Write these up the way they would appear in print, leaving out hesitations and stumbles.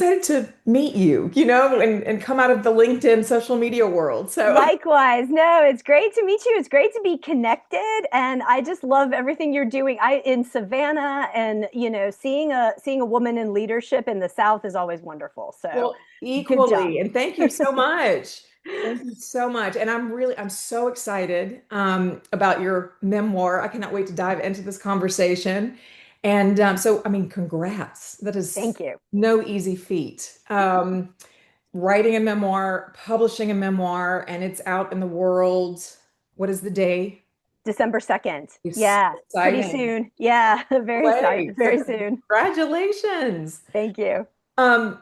excited to meet you, and come out of the LinkedIn social media world. So, Likewise. No, it's great to meet you. It's great to be connected, and I just love everything you're doing. I in Savannah, and seeing a woman in leadership in the South is always wonderful. So, well, good job. equally. And thank you so much. Thank you so much. And I'm so excited about your memoir. I cannot wait to dive into this conversation. And I mean, congrats. That is Thank you. no easy feat. Writing a memoir, publishing a memoir, and it's out in the world. What is the day? December 2nd. It's Yeah, pretty exciting. soon. Yeah, very excited. Play. So Very soon. congratulations. Thank you. Um,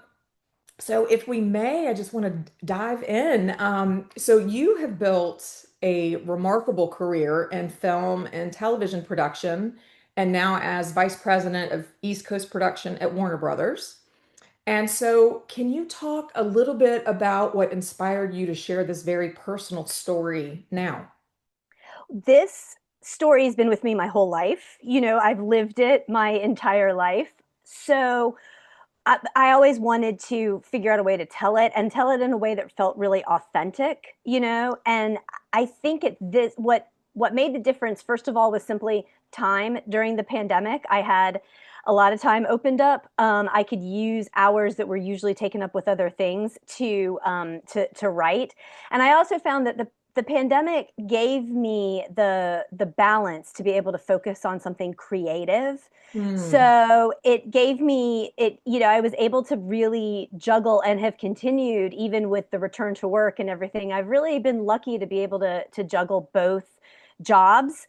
so if we may, I just want to dive in. So you have built a remarkable career in film and television production, and now as vice president of East Coast production at Warner Brothers. And so, can you talk a little bit about what inspired you to share this very personal story now? This story has been with me my whole life. I've lived it my entire life. So I always wanted to figure out a way to tell it and tell it in a way that felt really authentic. And I think what made the difference, first of all, was simply time during the pandemic. I had a lot of time opened up. I could use hours that were usually taken up with other things to write. And I also found that the pandemic gave me the balance to be able to focus on something creative. Hmm. So it gave me I was able to really juggle and have continued even with the return to work and everything. I've really been lucky to be able to juggle both jobs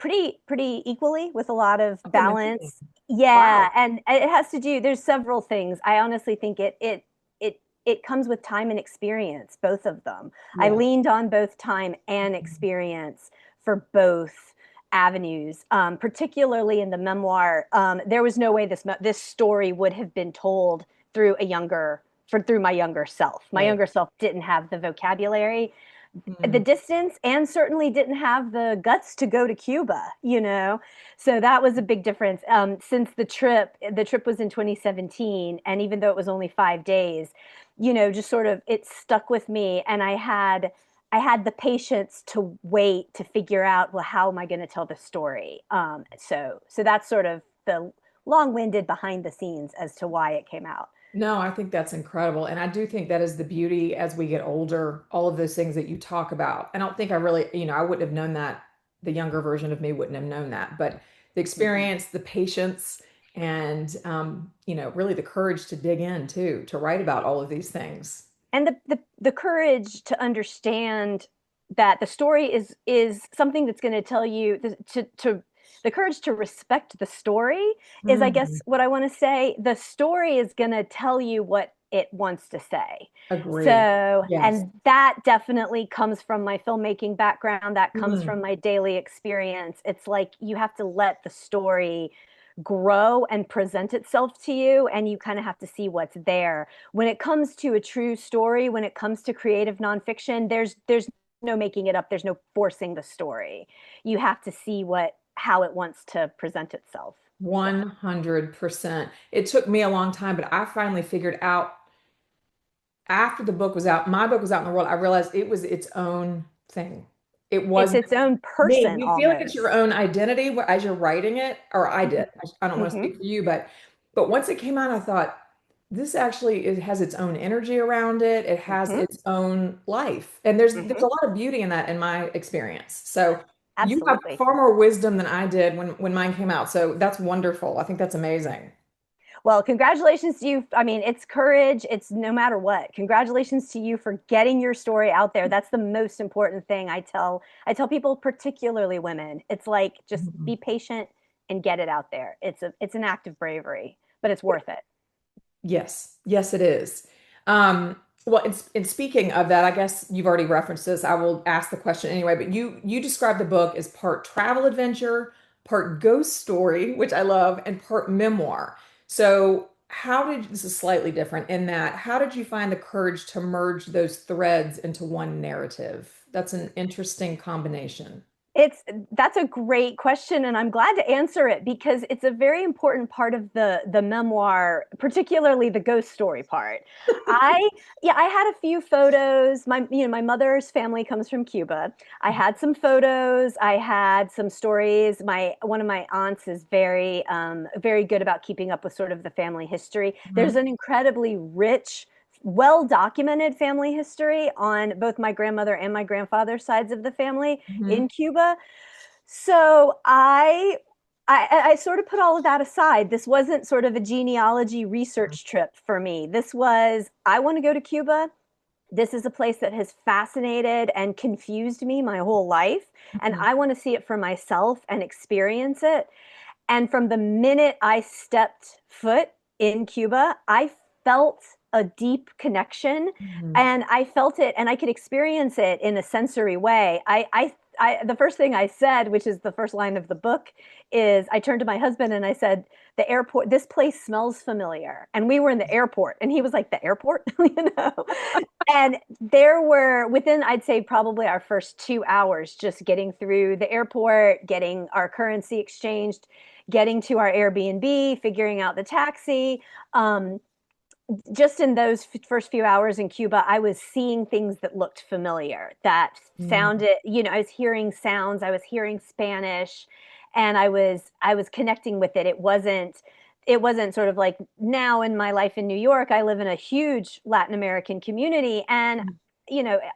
pretty equally with a lot of That's amazing. balance. Yeah, Wow. and it has to do. There's several things. I honestly think it comes with time and experience, both of them. I Yeah. leaned on both time and experience for both avenues, particularly in the memoir. There was no way this story would have been told through my younger self. My Right. younger self didn't have the vocabulary, the Hmm. distance, and certainly didn't have the guts to go to Cuba. So that was a big difference. Since the trip was in 2017, and even though it was only 5 days, just sort of it stuck with me, and I had the patience to wait to figure out, well, how am I going to tell the story? So that's sort of the long-winded behind the scenes as to why it came out. No, I think that's incredible. And I do think that is the beauty as we get older, all of those things that you talk about. I don't think I really, I wouldn't have known that. The younger version of me wouldn't have known that. But the Mhm. experience, the patience, and, really the courage to dig in too, to write about all of these things. And the courage to understand that the story is something that's going to tell you to the courage to respect the story is, I Hmm. guess, what I want to say. The story is going to tell you what it wants to say. Agree. So, Yes. and that definitely comes from my filmmaking background, that comes Mm. from my daily experience. It's like you have to let the story grow and present itself to you, and you kind of have to see what's there. When it comes to a true story, when it comes to creative nonfiction, there's no making it up, there's no forcing the story. You have to see what how it wants to present itself. So 100%. It took me a long time, but I finally figured out after the book was out, my book was out in the world, I realized it was its own thing. It it's wasn't its own me. person You feel like it's your almost. own identity as you're writing it, or I did. I don't want to Mm-hmm. speak for you, but once it came out, I thought this actually it has its own energy around it. It has Mm-hmm. its own life, and there's Mm-hmm. a lot of beauty in that in my experience. So you have Absolutely. far more wisdom than I did when mine came out. So that's wonderful. I think that's amazing. Well, congratulations to you. I mean, it's courage. It's no matter what. Congratulations to you for getting your story out there. That's the most important thing I tell people, particularly women. It's like just Mhm. be patient and get it out there. It's an act of bravery, but it's worth it. Yes, yes, it is. Well, in speaking of that, I guess you've already referenced this. I will ask the question anyway, but you describe the book as part travel adventure, part ghost story, which I love, and part memoir. So, this is slightly different in that, how did you find the courage to merge those threads into one narrative? That's an interesting combination. It's That's a great question, and I'm glad to answer it because it's a very important part of the memoir, particularly the ghost story part. I Yeah, I had a few photos. My mother's family comes from Cuba. I had some photos. I had some stories. My One of my aunts is very good about keeping up with sort of the family history. There's Mhm. an incredibly rich, well documented family history on both my grandmother and my grandfather's sides of the family Mhm. in Cuba. So I sort of put all of that aside. This wasn't sort of a genealogy research trip for me. This was, I want to go to Cuba. This is a place that has fascinated and confused me my whole life. And Mhm. I want to see it for myself and experience it. And from the minute I stepped foot in Cuba, I felt a deep connection, Mhm. and I felt it and I could experience it in a sensory way. The first thing I said, which is the first line of the book, is I turned to my husband and I said, "The airport, this place smells familiar." And we were in the airport, and he was like, "The airport?" you know? And there were, within, I'd say, probably our first 2 hours, just getting through the airport, getting our currency exchanged, getting to our Airbnb, figuring out the taxi. Um, just in those first few hours in Cuba, I was seeing things that looked familiar, that Mhm. sounded, I was hearing sounds, I was hearing Spanish, and I was connecting with it. It wasn't sort of like now in my life in New York, I live in a huge Latin American community, and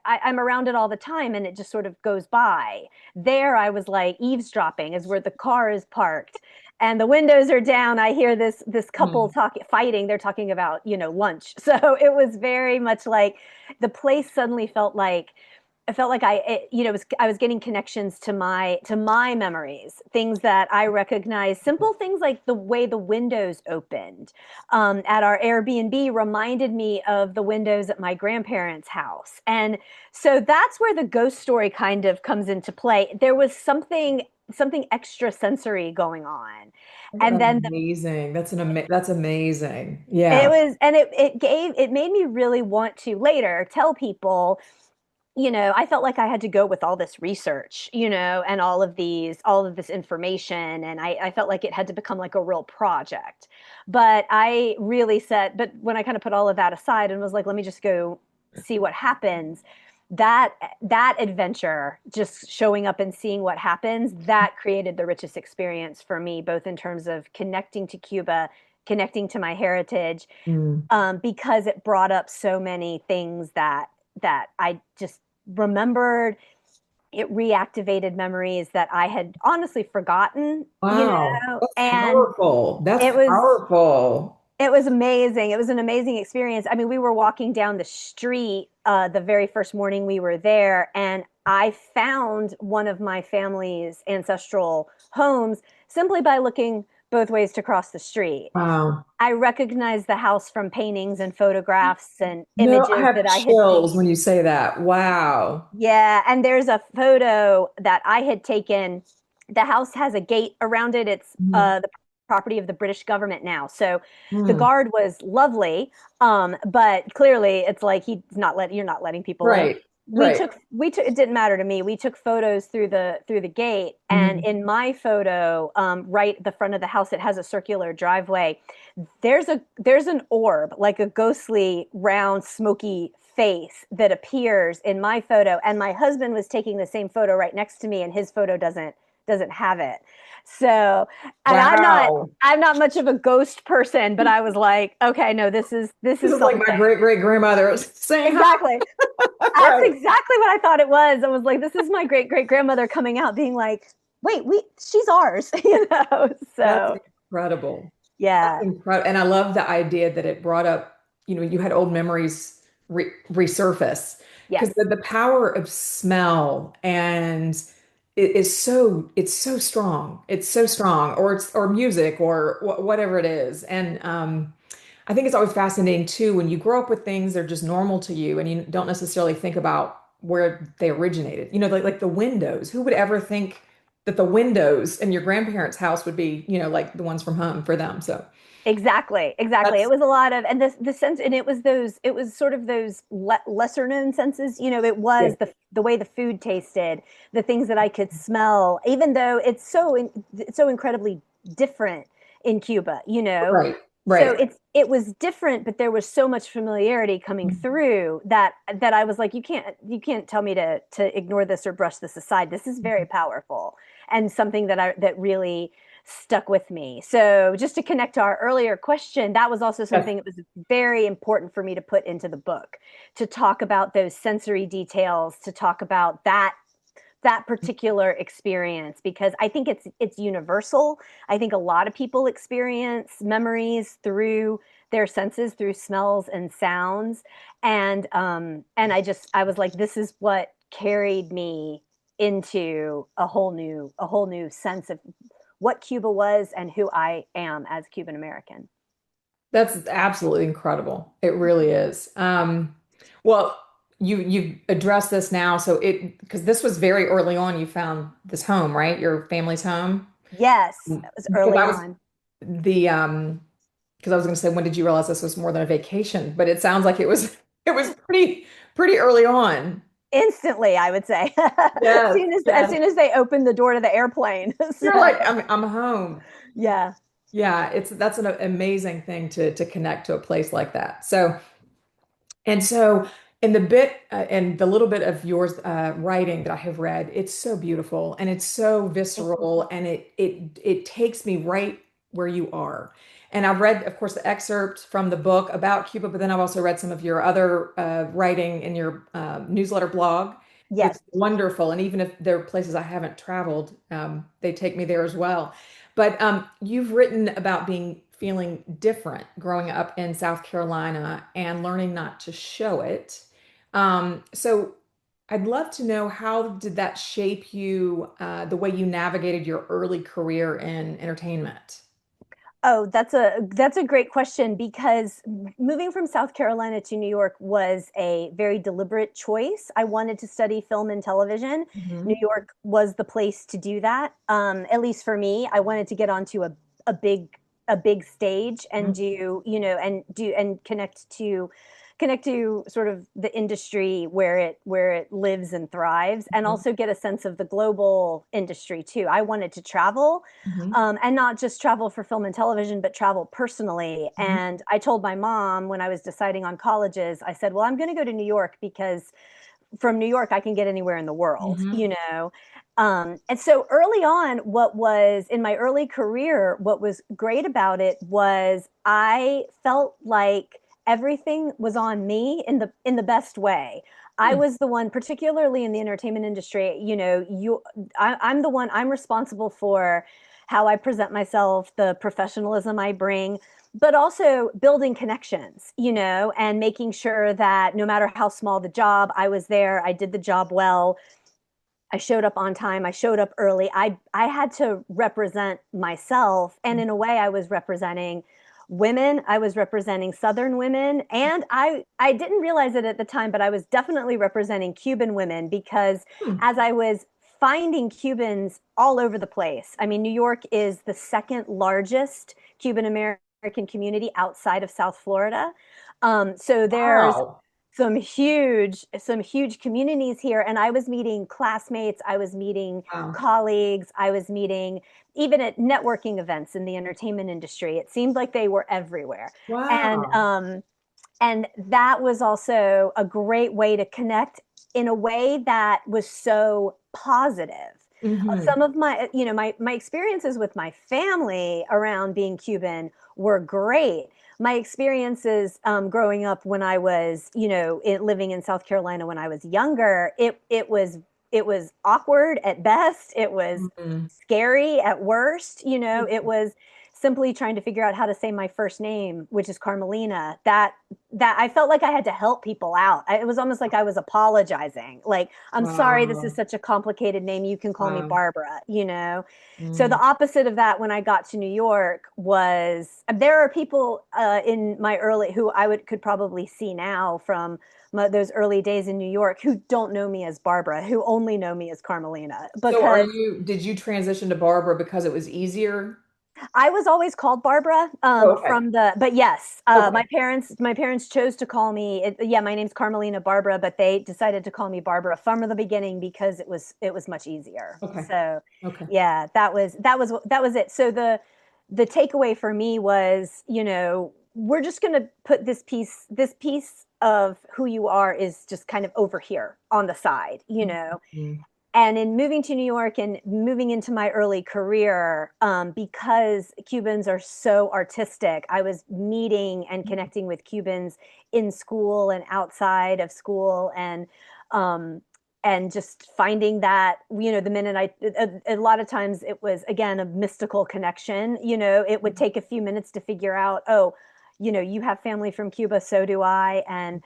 I'm around it all the time and it just sort of goes by. There I was like eavesdropping is where the car is parked and the windows are down. I hear this couple Mhm. talking, fighting. They're talking about lunch. So it was very much like the place suddenly felt like I felt like I was getting connections to my memories, things that I recognize, simple things like the way the windows opened at our Airbnb reminded me of the windows at my grandparents' house, and so that's where the ghost story kind of comes into play. There was something extra sensory going on, and then Amazing. That's amazing. it Yeah. was, and it made me really want to later tell people. I felt like I had to go with all this research, and all of this information, and I felt like it had to become like a real project. But when I kind of put all of that aside and was like, let me just go see what happens, that adventure, just showing up and seeing what happens, that created the richest experience for me, both in terms of connecting to Cuba, connecting to my heritage, Mm. because it brought up so many things that I just remembered. It reactivated memories that I had honestly forgotten, Wow. That's and powerful. That's it was powerful. it was amazing. It was an amazing experience. I mean, we were walking down the street the very first morning we were there, and I found one of my family's ancestral homes simply by looking both ways to cross the street. Wow. I recognized the house from paintings and photographs and No, I images have that I had seen. chills when you say that. Wow. Yeah, and there's a photo that I had taken. The house has a gate around it. It's Mhm. the property of the British government now. So the Mm. guard was lovely, but clearly it's like you're not letting people in. Right. Right. We took, it didn't matter to me. We took photos through the gate, and Mhm. in my photo, right at the front of the house, it has a circular driveway. There's an orb, like a ghostly round smoky face that appears in my photo, and my husband was taking the same photo right next to me, and his photo doesn't have it. So, and Wow. I'm not much of a ghost person, but I was like, okay, no, this This is is like something. my great great grandmother saying hi. Exactly. That's Right. exactly what I thought it was. I was like, this is my great great grandmother coming out being like, wait, she's ours, That's So, incredible. That's yeah. incredible. And I love the idea that it brought up, you had old memories resurface because Yes. the power of smell and it's so strong. It's so strong, or music, or whatever it is. And I think it's always fascinating too when you grow up with things that are just normal to you and you don't necessarily think about where they originated. Like the windows. Who would ever think that the windows in your grandparents' house would be, like the ones from home for them. So Exactly, exactly. It that's was a lot of, and the sense, and it was sort of those lesser known senses. It yeah, was the way the food tasted, the things that I could smell, even though it's so incredibly different in Cuba. right, So right. it was different, but there was so much familiarity coming through that I was like, you can't tell me to ignore this or brush this aside. This is very powerful and something that really stuck with me. So just to connect to our earlier question, that was also Yes. something that was very important for me to put into the book, to talk about those sensory details, to talk about that particular experience, because I think it's universal. I think a lot of people experience memories through their senses, through smells and sounds. And I was like, this is what carried me into a whole new sense of what Cuba was and who I am as Cuban American. That's absolutely incredible. It really is. Well, you've addressed this now, so because this was very early on, you found this home, right? Your family's home. Yes, it was Because early I was on. the because I was going to say, when did you realize this was more than a vacation? But it sounds like it was it was pretty early on. Instantly, I would say, Yes, as yes. soon as they opened the door to the airplane. You're So like, I'm home. yeah. Yeah, that's an amazing thing to connect to a place like that. So in the bit and the little bit of yours writing that I have read, it's so beautiful and it's so Thank you. visceral, and it takes me right where you are. And I've read, of course, the excerpt from the book about Cuba, but then I've also read some of your other writing in your newsletter blog. Yes. It's wonderful, and even if there are places I haven't traveled, they take me there as well. But you've written about feeling different growing up in South Carolina and learning not to show it. So I'd love to know, how did that shape you, the way you navigated your early career in entertainment? Oh, that's a great question, because moving from South Carolina to New York was a very deliberate choice. I wanted to study film and television. New Hmm. York was the place to do that. At least for me, I wanted to get onto a big a big stage and do and connect to sort of the industry where it lives and thrives, and Hmm. also get a sense of the global industry too. I wanted to travel, Hmm. and not just travel for film and television, but travel personally. Hmm. And I told my mom when I was deciding on colleges, I said, well, I'm going to go to New York because from New York, I can get anywhere in the world, Hmm. you know? And so early on, what was in my early career, what was great about it was I felt like everything was on me in the best way. I Hmm. was the one, particularly in the entertainment industry, I'm the one, I'm responsible for how I present myself, the professionalism I bring, but also building connections, and making sure that no matter how small the job, I was there, I did the job well, I showed up on time, I showed up early. I had to represent myself, and in a way I was representing women, I was representing Southern women, and I didn't realize it at the time, but I was definitely representing Cuban women, because Hmm. as I was finding Cubans all over the place. I mean, New York is the second largest Cuban American community outside of South Florida. So there's Wow. some huge communities here, and I was meeting classmates, I was meeting Wow. colleagues, I was meeting even at networking events in the entertainment industry. It seemed like they were everywhere. And Wow. um and that was also a great way to connect in a way that was so positive. Hmm. Some of my experiences with my family around being Cuban were great. My experiences growing up when I was, living in South Carolina when I was younger, it was awkward at best. It was Hmm. scary at worst. It was simply trying to figure out how to say my first name, which is Carmelina, that I felt like I had to help people out. It was almost like I was apologizing. Like, I'm sorry, this is Wow. such a complicated name. You can call me Wow. Barbara, you know? So the Mm. opposite of that when I got to New York was there are people in my early who I would could probably see now from those early days in New York who don't know me as Barbara, who only know me as Carmelina, So are because you, did you transition to Barbara because it was easier? I was always called Barbara Oh, okay. from the, but yes, Okay. my parents chose to call me, yeah, my name's Carmelina Barbara, but they decided to call me Barbara from the beginning because it was much easier. Okay. So Okay. yeah, that was it. So the takeaway for me was, you know, we're just going to put this piece of who you are is just kind of over here on the side, you know. Mhm. And in moving to New York and moving into my early career, because Cubans are so artistic, I was meeting and connecting with Cubans in school and outside of school, and just finding that, you know, the minute a lot of times it was again a mystical connection. You know, it would take a few minutes to figure out, oh, you know, you have family from Cuba, so do I, and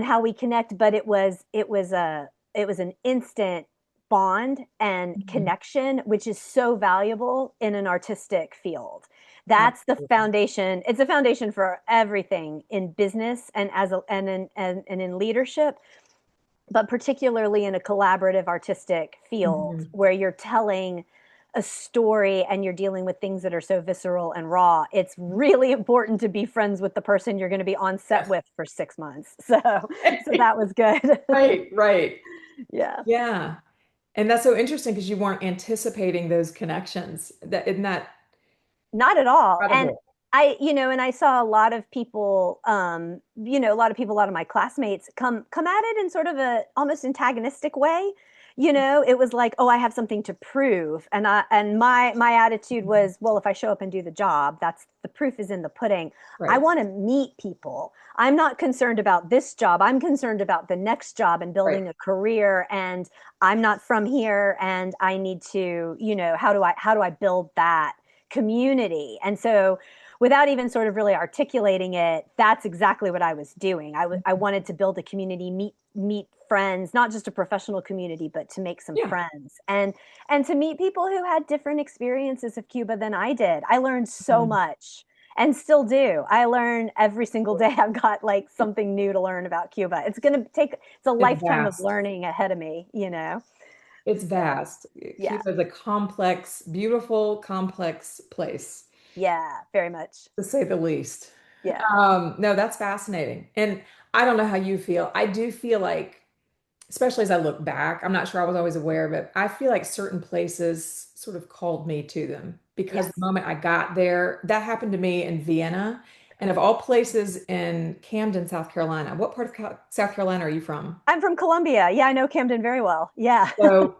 how we connect. But it was an instant bond and Mhm. connection, which is so valuable in an artistic field. That's the Absolutely. foundation. It's a foundation for everything in business and and in leadership, but particularly in a collaborative artistic field Mhm. where you're telling a story and you're dealing with things that are so visceral and raw. It's really important to be friends with the person you're going to be on set Yes. with for 6 months. So that was good. Right, right. Yeah. Yeah. And that's so interesting because you weren't anticipating those connections. That isn't that Not at all. And incredible? you know, and I saw a lot of people, you know, a lot of my classmates come at it in sort of a almost antagonistic way. You know, it was like, oh, I have something to prove. And my attitude was, well, if I show up and do the job, that's the proof is in the pudding. I Right, want to meet people. I'm not concerned about this job. I'm concerned about the next job and right. building a career. And I'm not from here and I need to, you know, how do I build that community? And so without even sort of really articulating it, that's exactly what I was doing. I wanted to build a community, meet friends, not just a professional community, but to make some Yeah. friends and to meet people who had different experiences of Cuba than I did. I learned so Mhm. much and still do. I learn every single day. I've got like something new to learn about Cuba. It's a It's lifetime of vast. learning ahead of me, you know? It's So, vast. yeah. Cuba is a complex, beautiful, complex place, Yeah, very much. to say the least. Yeah. No, that's fascinating. And I don't know how you feel. I do feel like, especially as I look back, I'm not sure I was always aware, but I feel like certain places sort of called me to them because the Yes. moment I got there, that happened to me in Vienna. And of all places in Camden, South Carolina, what part of South Carolina are you from? I'm from Columbia. Yeah, I know Camden very well. Yeah. So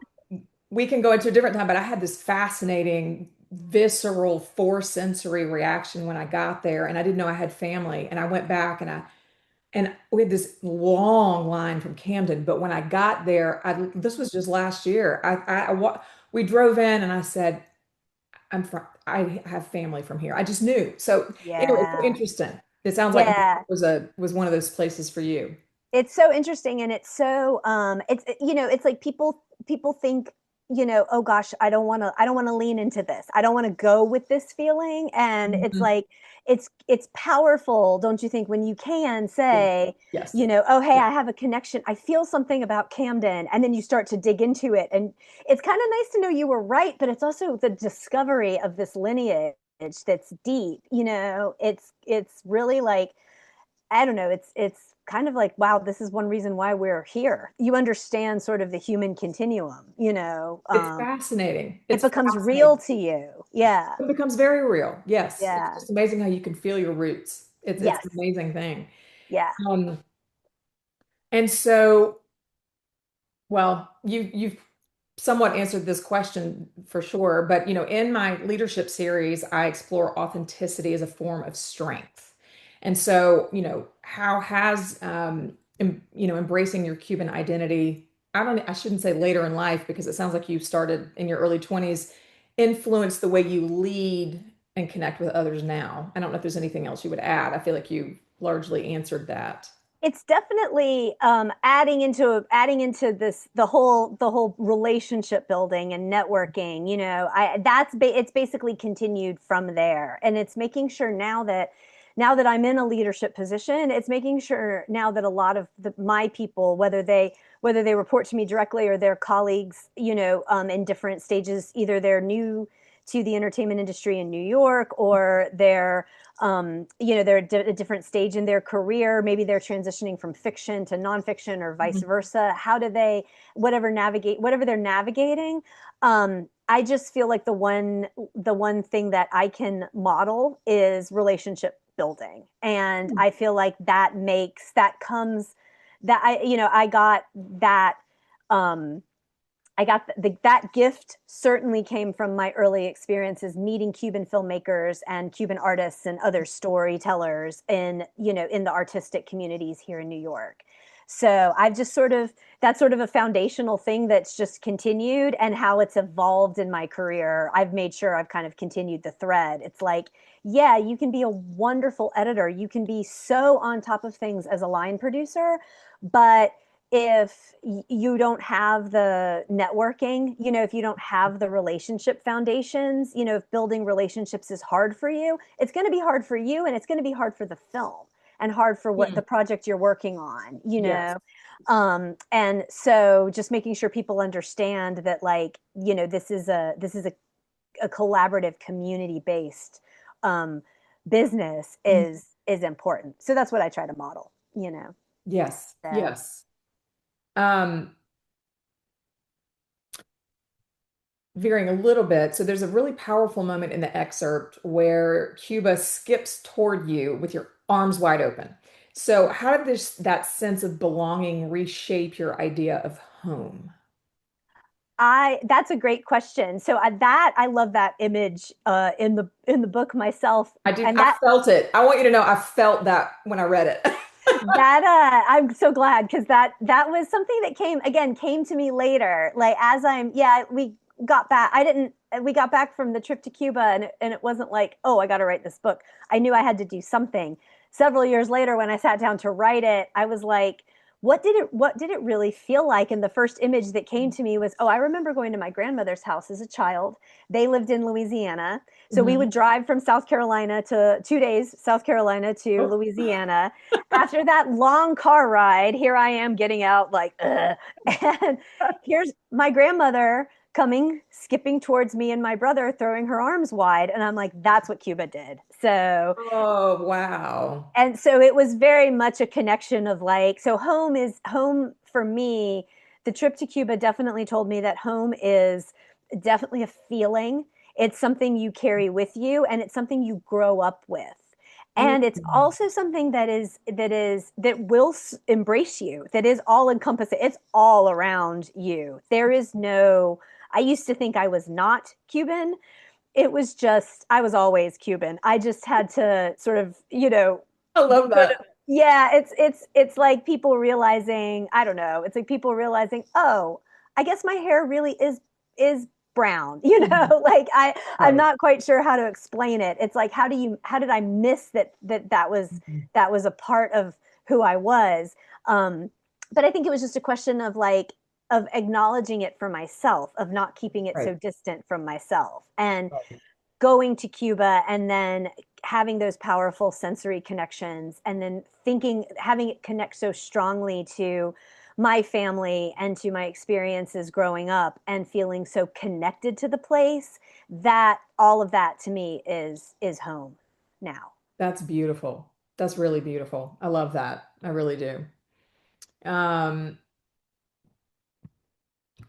we can go into a different time, but I had this fascinating, visceral, four sensory reaction when I got there, and I didn't know I had family. And I went back and we had this long line from Camden. But when I got there, this was just last year. We drove in, and I said, I have family from here. I just knew. So anyway, it's so Yeah. interesting. It sounds like Yeah. was one of those places for you. It's so interesting and it's so it's you know, it's like people think, you know, oh gosh, I don't want to lean into this. I don't want to go with this feeling. And it's Mhm. like it's powerful, don't you think, when you can Yeah. say, Yes. you know, oh hey, Yeah. I have a connection. I feel something about Camden. And then you start to dig into it. And it's kind of nice to know you were right, but it's also the discovery of this lineage that's deep, you know. It's really like I don't know, it's kind of like, wow, this is one reason why we're here. You understand sort of the human continuum, you know. It's fascinating. It It's becomes real fascinating. to you. Yeah. It becomes very real. Yes. It's Yeah. just amazing how you can feel your roots. It's Yes. an amazing thing. Yeah. Um, and so, well, you've somewhat answered this question for sure, but in my leadership series, I explore authenticity as a form of strength. And so, how has embracing your Cuban identity, I shouldn't say later in life because it sounds like you started in your early 20s, influenced the way you lead and connect with others now? I don't know if there's anything else you would add. I feel like you largely answered that. It's definitely adding into this the whole relationship building and networking. You know, it's basically continued from there, and it's making sure now that I'm in a leadership position, it's making sure now that a lot of my people, whether they report to me directly or their colleagues, you know, in different stages, either they're new to the entertainment industry in New York, or you know, they're at a different stage in their career. Maybe they're transitioning from fiction to nonfiction or vice Mhm. versa. How do they, whatever they're navigating? I just feel like the one thing that I can model is relationship building. And I feel like that comes, that you know, um, I got that gift certainly came from my early experiences meeting Cuban filmmakers and Cuban artists and other storytellers in, you know, in the artistic communities here in New York. So I've just that's sort of a foundational thing that's just continued, and how it's evolved in my career. I've made sure I've kind of continued the thread. It's like, yeah, you can be a wonderful editor. You can be so on top of things as a line producer, but if you don't have the networking, you know, if you don't have the relationship foundations, you know, if building relationships is hard for you, it's going to be hard for you, and it's going to be hard for the film and hard for what Hmm. the project you're working on, you Yes. know. And so just making sure people understand that, like, you know, a collaborative community based um, business Mhm. is important. So that's what I try to model, you know. Yes. So Yes. Um, Veering a little bit. So there's a really powerful moment in the excerpt where Cuba skips toward you with your arms wide open. So how did that sense of belonging reshape your idea of home? I that's a great question. So I love that image in the book myself, and I felt it. I want you to know I felt that when I read it. I'm so glad, because that was something that came to me later. Like, as I'm yeah we got back I didn't we got back from the trip to Cuba, and it wasn't like, oh, I got to write this book. I knew I had to do something. Several years later, when I sat down to write it, I was like, what did it really feel like? And the first image that came to me was, oh, I remember going to my grandmother's house as a child. They lived in Louisiana. So we Mhm. would drive from South Carolina to 2 days, South Carolina to Oh, Louisiana. After that long car ride, here I am getting out like, ugh. And here's my grandmother coming, skipping towards me and my brother, throwing her arms wide. And I'm like, that's what Cuba did. oh, wow. So it was very much a connection of, like, so home for me. The trip to Cuba definitely told me that home is definitely a feeling. It's something you carry with you, and it's something you grow up with. And it's Mhm. also something that will embrace you, that is all encompassing. It's all around you. There is no, I used to think I was not Cuban. It was just, I was always Cuban. I just had to sort of, you know, I love sort of, that. yeah, it's like people realizing, I don't know, it's like people realizing, oh, I guess my hair really is brown, you Mhm. know. Like, I'm Right. not quite sure how to explain it. It's like, how did I miss Mhm. that was a part of who I was. But I think it was just a question of, like, of acknowledging it for myself, of not keeping it Right. so distant from myself, and Right. going to Cuba, and then having those powerful sensory connections, and then having it connect so strongly to my family and to my experiences growing up, and feeling so connected to the place, that all of that to me is home now. That's beautiful. That's really beautiful. I love that. I really do. Um,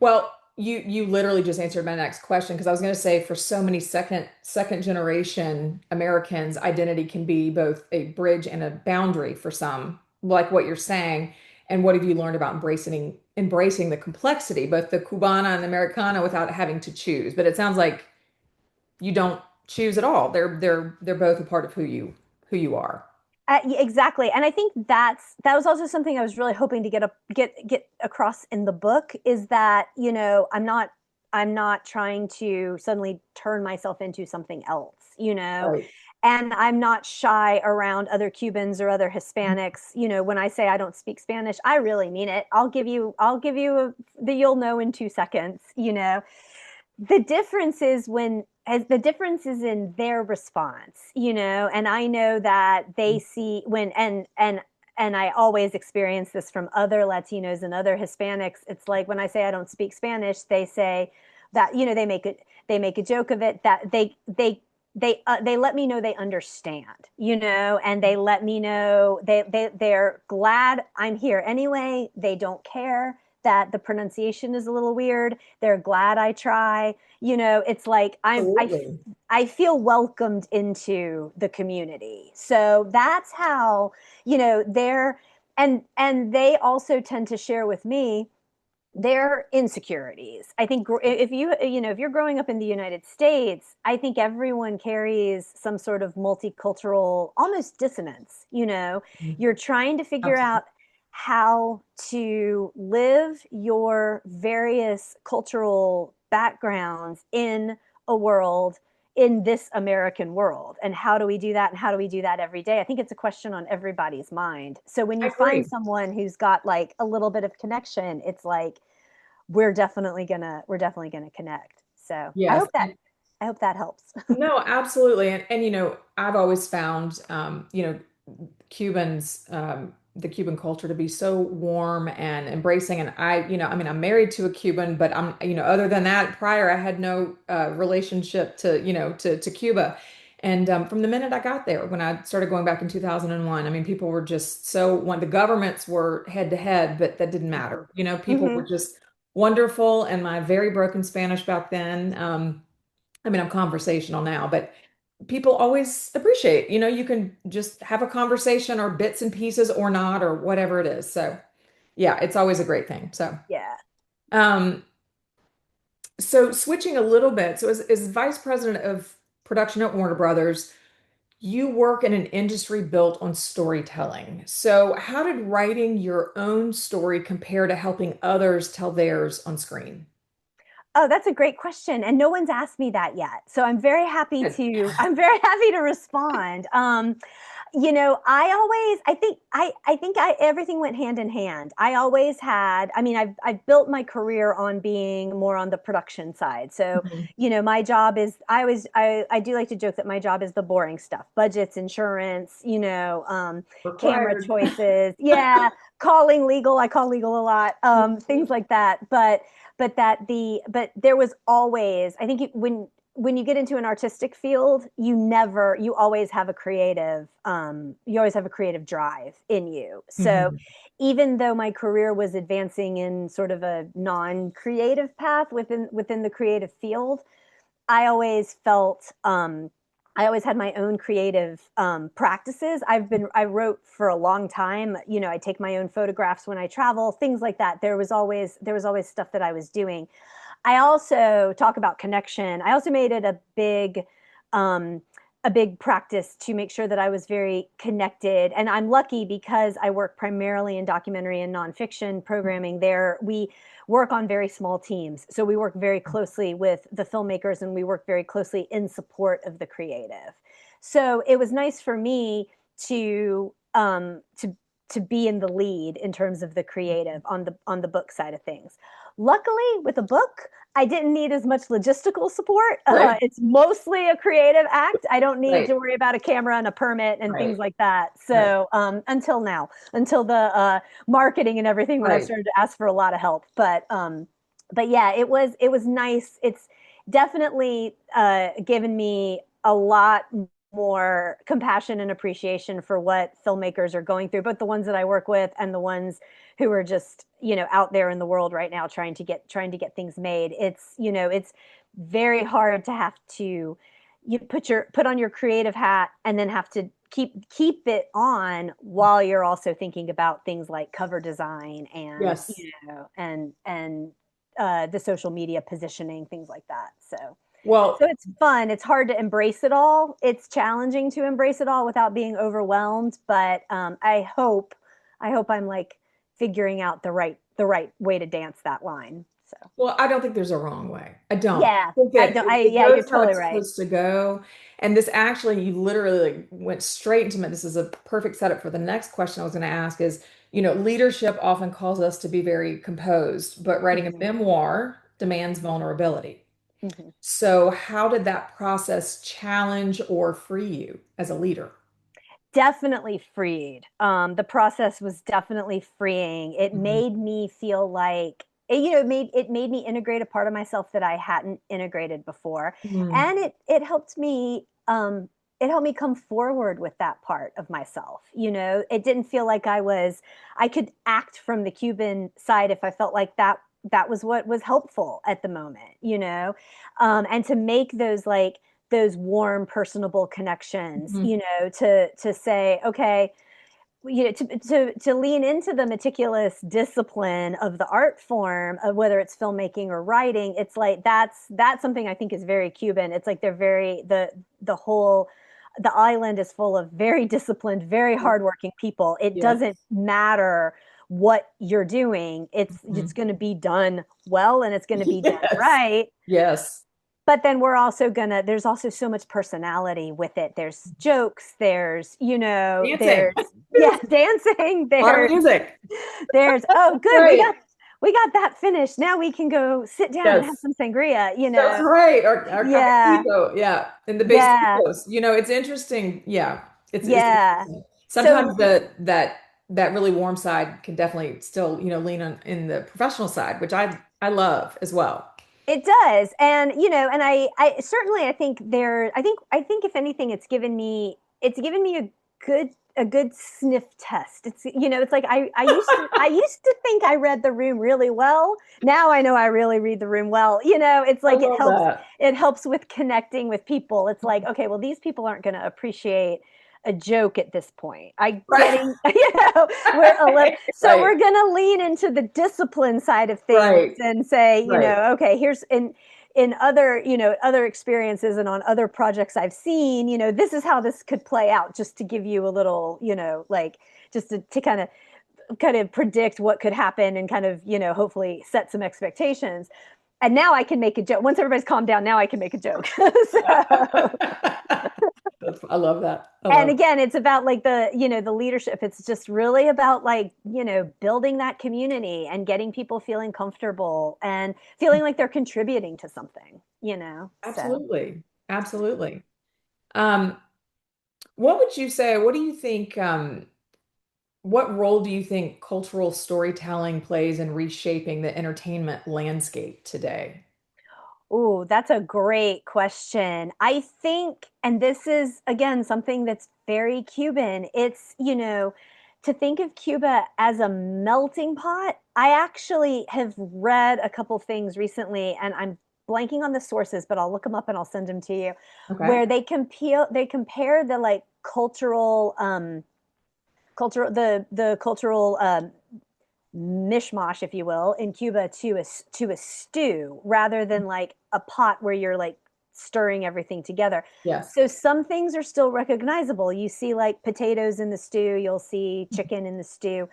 well, you literally just answered my next question because I was going to say for so many second generation Americans, identity can be both a bridge and a boundary for some, like what you're saying. And what have you learned about embracing the complexity, both the Cubana and Americana, without having to choose? But it sounds like you don't choose at all. They're both a part of who you are. Exactly, and I think that was also something I was really hoping to get across in the book, is that, you know, I'm not trying to suddenly turn myself into something else, you know? Right. And I'm not shy around other Cubans or other Hispanics. You know, when I say I don't speak Spanish, I really mean it. I'll give you the you'll know in 2 seconds, you know. The difference is when as the difference is in their response, you know, and I know that they see when and I always experience this from other Latinos and other Hispanics. It's like when I say I don't speak Spanish, they say that, you know, they make a joke of it, that they let me know they understand, you know, and they let me know they're glad I'm here anyway. They don't care that the pronunciation is a little weird. They're glad I try. You know, it's like Absolutely. I feel welcomed into the community. So that's how, you know, they're and they also tend to share with me their insecurities. I think if you know, if you're growing up in the United States, I think everyone carries some sort of multicultural almost dissonance, you know. You're trying to figure Absolutely. out how to live your various cultural backgrounds in a world, in this American world. And how do we do that? And how do we do that every day? I think it's a question on everybody's mind. So when I you find agree. someone who's got like a little bit of connection, it's like we're definitely gonna connect. So Yes. I hope that helps. No, absolutely. And I've always found, Cubans, the Cuban culture to be so warm and embracing. And I mean, I'm married to a Cuban, but other than that, prior, I had no relationship to Cuba. And from the minute I got there, when I started going back in 2001, I mean, people were just so, when the governments were head to head, but that didn't matter. People Mm-hmm. were just wonderful. And my very broken Spanish back then. I mean, I'm conversational now, but people always appreciate, you can just have a conversation or bits and pieces or not, or whatever it is. So, yeah, it's always a great thing. Yeah. Um, so switching a little bit. So, as vice president of production at Warner Brothers, you work in an industry built on storytelling. So, how did writing your own story compare to helping others tell theirs on screen? Oh, that's a great question, and no one's asked me that yet. So Good. I'm very happy to respond. You know, I think everything went hand in hand. I always had, I mean, I've built my career on being more on the production side. So, Mhm. you know, my job is, I do like to joke that my job is the boring stuff: budgets, insurance, you know, camera Required. choices. Yeah. Calling legal. I call legal a lot, things like that. But there was always, I think when you get into an artistic field, you always have a creative, you always have a creative drive in you. So Mhm. even though my career was advancing in sort of a non-creative path within the creative field, I always felt, I always had my own creative practices. I wrote for a long time. You know, I take my own photographs when I travel, things like that. There was always stuff that I was doing. I also talk about connection. I also made it um, a big practice to make sure that I was very connected. And I'm lucky because I work primarily in documentary and nonfiction programming. There, we work on very small teams, so we work very closely with the filmmakers, and we work very closely in support of the creative. So it was nice for me to to be in the lead in terms of the creative on the book side of things. Luckily, with a book, I didn't need as much logistical support. Right. It's mostly a creative act. I don't need Right. to worry about a camera and a permit and things Right. like that. Right. So until now, until the marketing and everything, when I've Right. started to ask for a lot of help. But yeah, it was nice. It's definitely given me a lot more compassion and appreciation for what filmmakers are going through, both the ones that I work with and the ones who are just, you know, out there in the world right now trying to get things made. It's, you know, it's very hard to have to put on your creative hat and then have to keep it on while you're also thinking about things like cover design and, Yes. you know, and the social media positioning, things like that. So Well, it's fun. It's hard to embrace it all. It's challenging to embrace it all without being overwhelmed. But I hope I'm like figuring out the right way to dance that line. So Well, I don't think there's a wrong way. I don't. I yeah, think I that don't. it Yeah, you're goes how totally it's right. supposed to go. And this actually, you literally like went straight into this is a perfect setup for the next question I was going to ask is, leadership often calls us to be very composed, but writing a Hmm. memoir demands vulnerability. Hmm. So, how did that process challenge or free you as a leader? Definitely freed. The process was definitely freeing. It Mhm. made me feel like it made me integrate a part of myself that I hadn't integrated before, Mhm. and it helped me come forward with that part of myself. It didn't feel like I could act from the Cuban side if I felt like that was what was helpful at the moment. And to make those warm, personable connections, Mhm. to say, okay, to lean into the meticulous discipline of the art form of whether it's filmmaking or writing. It's like that's something I think is very Cuban. It's like they're very the island is full of very disciplined, very hardworking people. It doesn't Yes. matter what you're doing. It's Mhm. going to be done well, and it's going to be done Yes. right. Yes. But then there's also so much personality with it. There's jokes, Dancing. there's, yeah, dancing, A lot of music. oh, good, we got Right. we got that finished. Now we can go sit down and have Yes. some sangria, That's right. Or yeah, cafecito. Yeah. In the yeah, basitos. It's interesting. Yeah. It's yeah. interesting. So Sometimes that really warm side can definitely still, lean on in the professional side, which I love as well. it does. And and I certainly, I think if anything, it's given me a good sniff test. It's like I used to think I read the room really well. Now I know I really read the room well. It's I like it love helps that. it helps with connecting with people. It's like, okay, well, these people aren't going to appreciate a joke at this point. I Right. getting, we're a little, so Right. we're going to lean into the discipline side of things Right. and say, Right. okay, here's in other experiences and on other projects I've seen, this is how this could play out, just to give you a little, like, just to kind of predict what could happen and kind of, hopefully set some expectations. And now I can make a joke. Once everybody's calmed down, now I can make a joke. So, I love that. I and love again, it's about like the leadership. It's just really about, like, building that community and getting people feeling comfortable and feeling like they're contributing to something. So, Absolutely. Absolutely. Um, what would you say, what do you think, what role do you think cultural storytelling plays in reshaping the entertainment landscape today? oh, that's a great question. I think, and this is again something that's very Cuban. It's, to think of Cuba as a melting pot. I actually have read a couple things recently, and I'm blanking on the sources, but I'll look them up and I'll send them to you, Okay. where they compare the, like, the cultural mishmash, if you will, in Cuba to a stew rather than like a pot where you're like stirring everything together. Yes. So some things are still recognizable. You see like potatoes in the stew, you'll see chicken in the stew.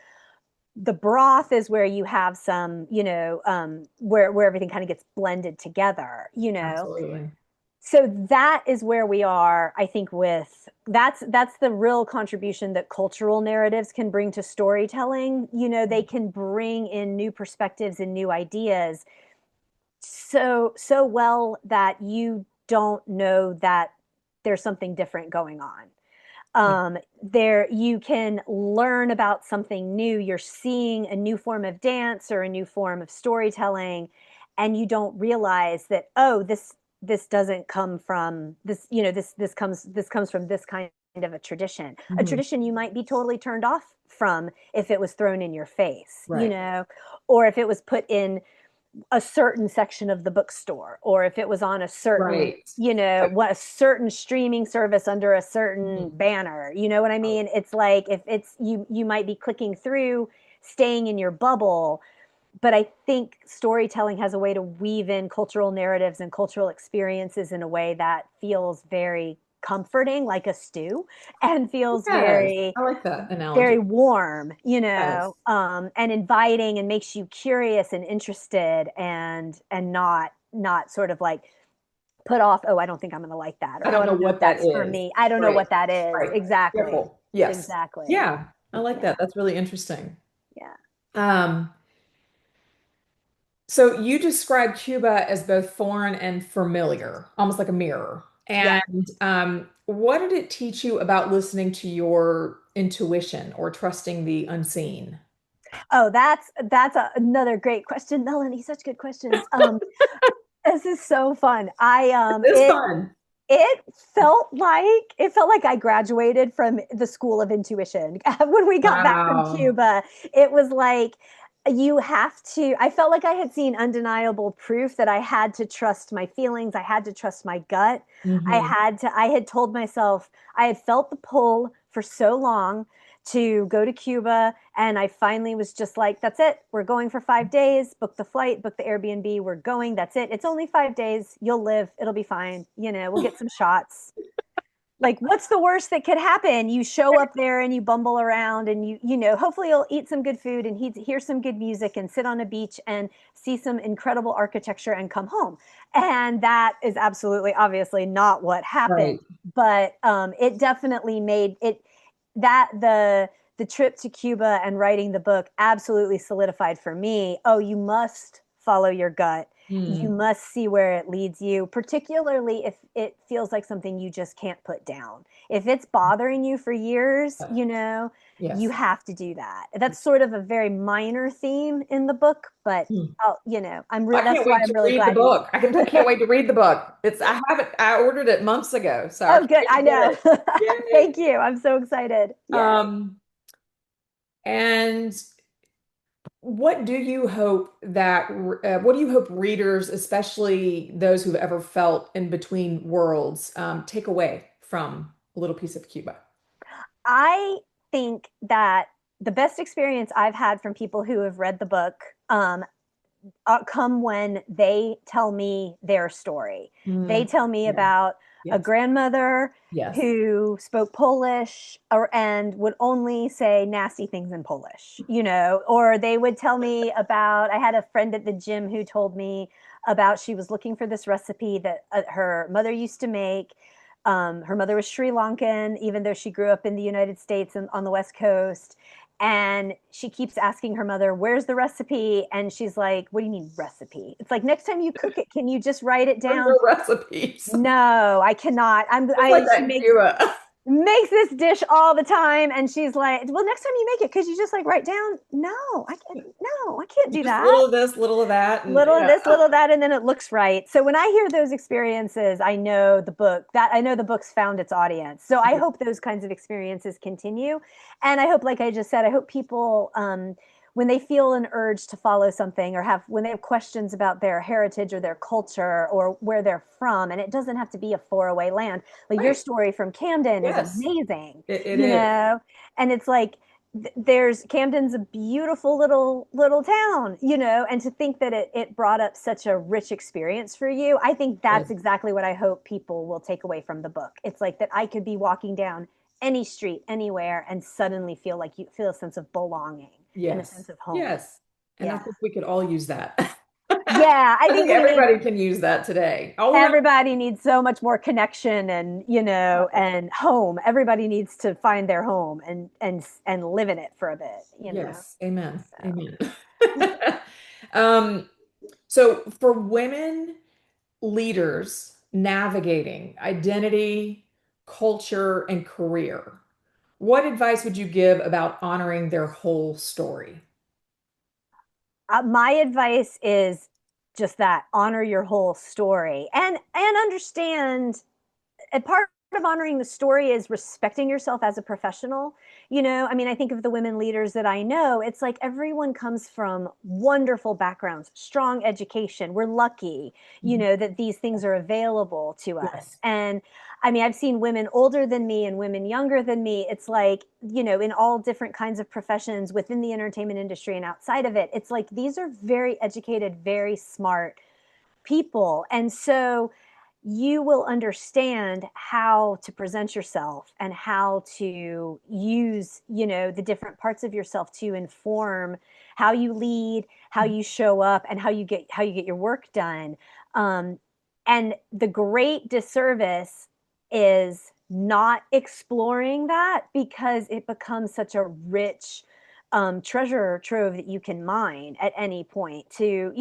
The broth is where you have some, where everything kind of gets blended together. Absolutely. So that is where we are, I think. With that's the real contribution that cultural narratives can bring to storytelling. They can bring in new perspectives and new ideas so well that you don't know that there's something different going on. Yeah. There you can learn about something new. You're seeing a new form of dance or a new form of storytelling, and you don't realize that, oh, this doesn't come from this. This comes from this kind of a Mhm. tradition you might be totally turned off from if it was thrown in your face, Right. or if it was put in a certain section of the bookstore, or if it was on a certain, Right. what, a certain streaming service under a certain Mhm. banner. You know what I mean? It's like, if it's you might be clicking through, staying in your bubble. But I think storytelling has a way to weave in cultural narratives and cultural experiences in a way that feels very comforting, like a stew, and feels Yes. very, I like that very analogy. warm, Yes. and inviting, and makes you curious and interested, and not sort of like put off, oh, I don't think I'm going to like that, I or oh, don't I know don't know if what that that's for is. me. I don't know Right. what that is. Right. Exactly. Careful. Yes. Exactly. Yeah. I like Yeah. that. That's really interesting. Yeah. Um, so you describe Cuba as both foreign and familiar, almost like a mirror. Yeah. And what did it teach you about listening to your intuition or trusting the unseen? Oh, another great question, Melanie. Such good questions. This is so fun. It's fun. It felt like I graduated from the school of intuition when we got back from Wow. Cuba. It was like you have to. I felt like I had seen undeniable proof that I had to trust my feelings. I had to trust my gut. Hmm. I had told myself I had felt the pull for so long to go to Cuba. And I finally was just like, that's it. We're going for 5 days. Book the flight, book the Airbnb. We're going. That's it. It's only 5 days. You'll live. It'll be fine. We'll get some shots. Like, what's the worst that could happen? You show up there and you bumble around, and hopefully you'll eat some good food and hear some good music and sit on a beach and see some incredible architecture and come home. And that is absolutely, obviously not what happened. Right. But it definitely made it that the trip to Cuba and writing the book absolutely solidified for me. Oh, you must follow your gut. You Hmm. must see where it leads you, particularly if it feels like something you just can't put down. If it's bothering you for years, you Yes. have to do that. That's sort of a very minor theme in the book, but Hmm. I that's can't why wait I'm to really read the glad you. book. I can't wait to read the book. I have it. I ordered it months ago, so I Oh, can't good. wait I to get know. it. Yay. Thank you. I'm so excited. Yay. Um, and what do you hope readers, especially those who've ever felt in between worlds, take away from A Little Piece of Cuba? I think that the best experience I've had from people who have read the book come when they tell me their story. They Mm, tell me yeah. about a Yes. grandmother Yes. who spoke Polish and would only say nasty things in Polish, or they would tell me about. I had a friend at the gym who told me about she was looking for this recipe that her mother used to make. Her mother was Sri Lankan, even though she grew up in the United States and on the West Coast. And she keeps asking her mother, where's the recipe? And she's like, what do you mean recipe? It's like, next time you cook it, can you just write it What are down? your recipes? No, I cannot. It's like She that in Cuba. makes this dish all the time, and she's like, well, next time you make it, could you just like write down? No, I can't do Just a that. little of this, little of that, and Little of yeah. this, little of that, and then it looks right. So when I hear those experiences, I know the book's found its audience. So I hope those kinds of experiences continue. And I hope, like I just said, I hope people, when they feel an urge to follow something, or when they have questions about their heritage or their culture or where they're from, and it doesn't have to be a faraway land. Like your Right. story from Camden is Yes, amazing, it you is. know, and it's like there's Camden's a beautiful little town, and to think that it brought up such a rich experience for you. I think that's Yes. exactly what I hope people will take away from the book. It's like that I could be walking down any street anywhere and suddenly feel like you feel a sense of belonging and a sense Yes. of home. Yes. And I Yeah. think we could all use that. Yeah, I I think think we need everybody can use that today. All around. everybody needs so much more connection and and home. Everybody needs to find their home and live in it for a bit. Yes. Amen. So Amen. Um, so for women leaders navigating identity, culture, and career, what advice would you give about honoring their whole story? my advice is just that: honor your whole story and understand a part of honoring the story is respecting yourself as a professional. I mean, I think of the women leaders that I know, it's like everyone comes from wonderful backgrounds, strong education. We're lucky, Mhm. that these things are available to us. Yes. And I mean, I've seen women older than me and women younger than me. It's like, in all different kinds of professions within the entertainment industry and outside of it. It's like these are very educated, very smart people. And so you will understand how to present yourself and how to use, the different parts of yourself to inform how you lead, how you show up, and how you get your work done. um, and the great disservice is not exploring that, because it becomes such a rich treasure trove that you can mine at any point. To,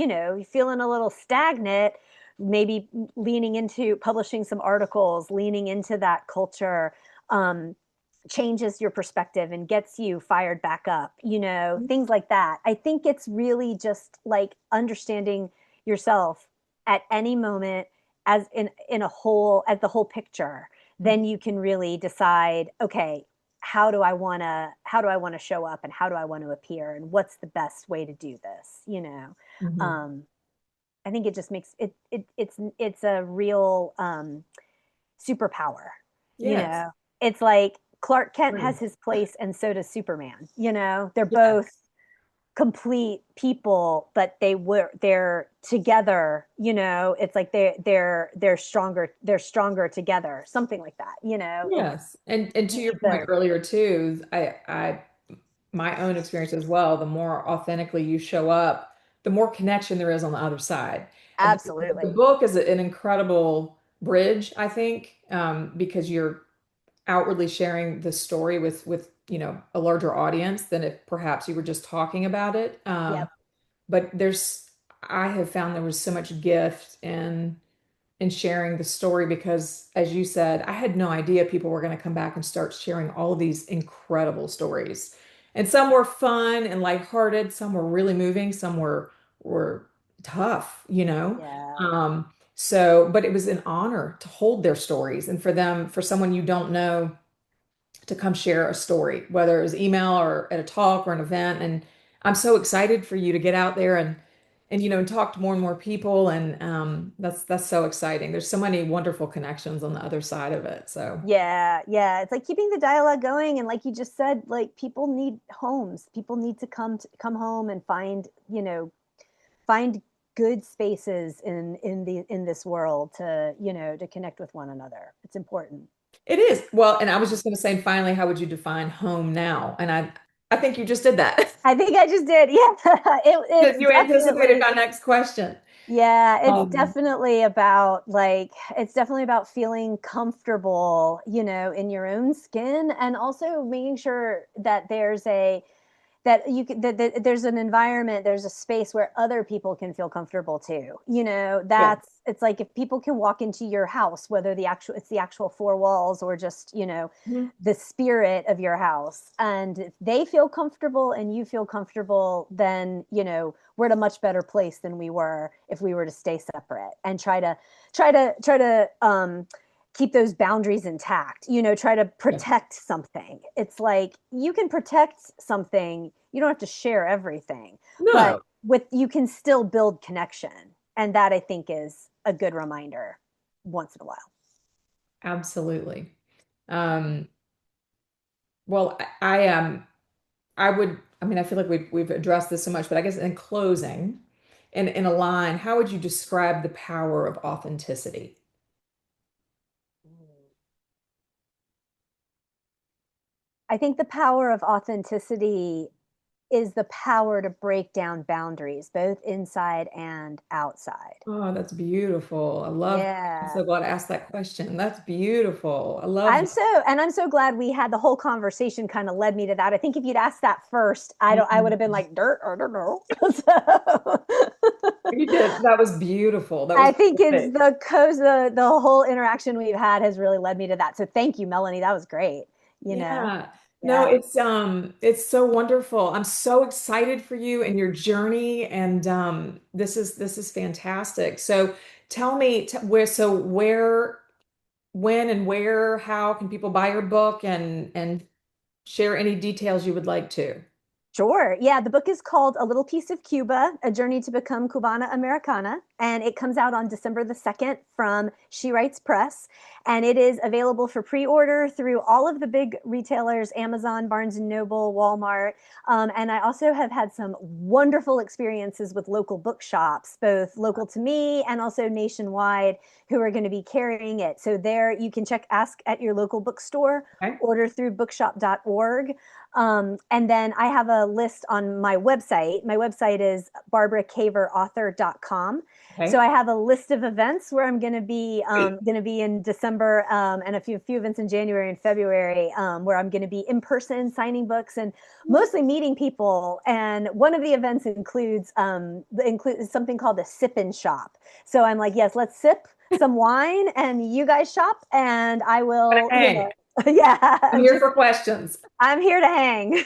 feeling a little stagnant, maybe leaning into publishing some articles, leaning into that culture, um, changes your perspective and gets you fired back up, things like that. I think it's really just like understanding yourself at any moment, as in a whole, as the whole picture. Then you can really decide, okay, how do I want to show up, and how do I want to appear, and what's the best way to do this. Mhm. um I think it just makes it's a real superpower. You Yes. know, it's like Clark Kent True. has his place, and so does Superman. They're Yes. both complete people, but they're together. It's like they're stronger together, something like that. It's Yes. And to you your need point both. earlier too, I my own experience as well, the more authentically you show up, the more connection there is on the other side. And the Absolutely. book is an incredible bridge, I think, because you're outwardly sharing the story with a larger audience than if perhaps you were just talking about it. Yep. But I have found there was so much gift in sharing the story because, as you said, I had no idea people were going to come back and start sharing all of these incredible stories. And some were fun and lighthearted, some were really moving, some were tough, you know. Yeah. But it was an honor to hold their stories and for someone you don't know to come share a story, whether it was email or at a talk or an event. And I'm so excited for you to get out there and talk to more and more people. And that's so exciting. There's so many wonderful connections on the other side of it. So Yeah, yeah. It's like keeping the dialogue going, and like you just said, like people need homes. People need to come home and find good spaces in this world to connect with one another. It's important. it is. Well, and I was Yeah. just going to say, finally, how would you define home now? And I think you just did that. I think I just did. Yeah. It's You anticipated definitely my next question. Yeah, Um, it's definitely about feeling comfortable, in your own skin, and also making sure that there's an environment, there's a space where other people can feel comfortable too. yeah. It's like if people can walk into your house, whether it's the actual four walls, or just, Mhm. the spirit of your house, and if they feel comfortable and you feel comfortable, then, we're at a much better place than we were if we were to stay separate and try to keep those boundaries intact, try to Yeah. protect something. It's like you can protect something, you don't have to share everything, but No, with you can still build connection. And that, I think, is a good reminder once in a while. absolutely. Um, well, I would, I mean, I feel like we've addressed this so much, but I guess in closing, in a line, how would you describe the power of authenticity? I think the power of authenticity is the power to break down boundaries, both inside and outside. Oh, that's beautiful. I'm Yeah. so glad I asked that question. That's beautiful. I love I'm that. so and I'm so glad we had the whole conversation kind of led me to that. I think if you'd asked that first, I would have been Mhm. like dirt, I don't know. So You did. That was beautiful. That was I think it's perfect. the whole interaction we've had has really led me to that. So thank you, Melanie. That was great. You know. Yeah. No, Yeah. it's so wonderful. I'm so excited for you and your journey and this is fantastic. So tell me where when and how can people buy your book and share any details you would like to? Sure. Yeah, the book is called A Little Piece of Cuba, A Journey to Become Cubana-Americana, and it comes out on December the 2nd from She Writes Press, and it is available for pre-order through all of the big retailers, Amazon, Barnes& and Noble, Walmart, and I also have had some wonderful experiences with local bookshops, both local to me and also nationwide, who are going to be carrying it. So there you can ask at your local bookstore, Okay. order through bookshop.org. And then I have a list on my website. My website is barbaracaverauthor.com. So Okay. I have a list of events where I'm going to be in December, and a few events in January and February, where I'm going to be in person signing books and mostly meeting people. And one of the events includes something called a sip and shop. So I'm like, yes, let's sip some wine and you guys shop, and I will, Hang. I'm yeah, here for questions. I'm here to hang.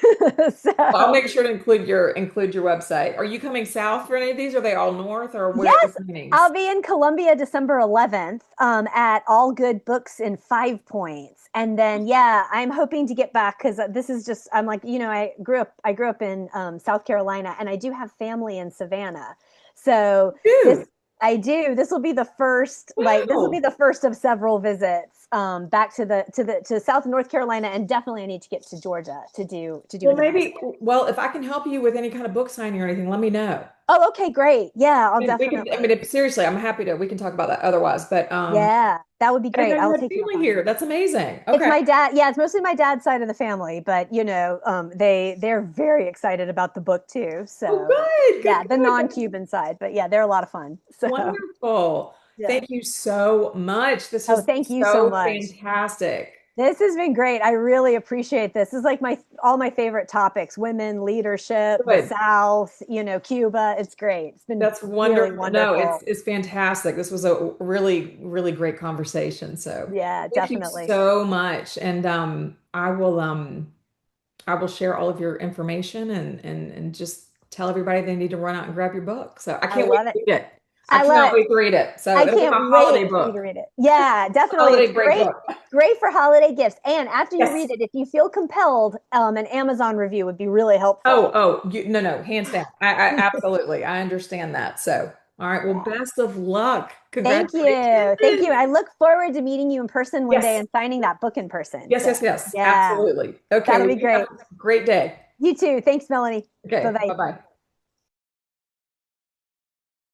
I'll So make sure to include your website. Are you coming south for any of these? Are they all north, or where are the yes, signings? I'll be in Columbia December 11th, at All Good Books in Five Points. And then, yeah, I'm hoping to get back because this is just, I'm like, I grew up in South Carolina, and I do have family in Savannah. So this, Dude, I do. This will be wow. the first of several visits back to South North Carolina, and definitely I need to get to Georgia to do Well, an event. well, if I can help you with any kind of book signing or anything, let me know. Oh, okay, great. Yeah, I'll And we can, I definitely. mean, seriously, I'm happy to, we can talk about that otherwise, but Yeah, that would be I didn't great. know you I'll had take you up family on it. here. That's amazing. It's Okay. my dad. Yeah, it's mostly my dad's side of the family, but they're very excited about the book too. Oh, So good, good, yeah, the good. non-Cuban side, but yeah, they're a lot of fun. So Wonderful. yeah. Thank you so much. This Oh, has been thank you so so much. fantastic. This has been great. I really appreciate this. This is like my all my favorite topics: women, leadership, the Good. South, Cuba. It's great. It's been That's really wonderful. No, it's wonderful. it's fantastic. This was a really, really great conversation. So Yeah, thank you definitely. so much. And I will share all of your information and just tell everybody they need to run out and grab your book. So I I can't wait love to it. read it. I I love cannot it. wait to read it. So I it'll be can't my holiday wait for you to book. read it. Yeah, definitely. It's Holiday break great. book. Great for holiday gifts. And after you read Yes. it, if you feel compelled, an Amazon review would be really Oh, helpful. no, no, hands down. I absolutely, I understand that. So, all right. Well, Yeah. best of luck. Thank you. Thank you. Congratulations. I look forward to meeting you in person one day Yes, and signing that book in person. yes, So, yes, yes. yeah, Absolutely. Okay. that'll Well, be you have great. a great day. You too. Thanks, Melanie. Bye Okay. bye. Bye-bye.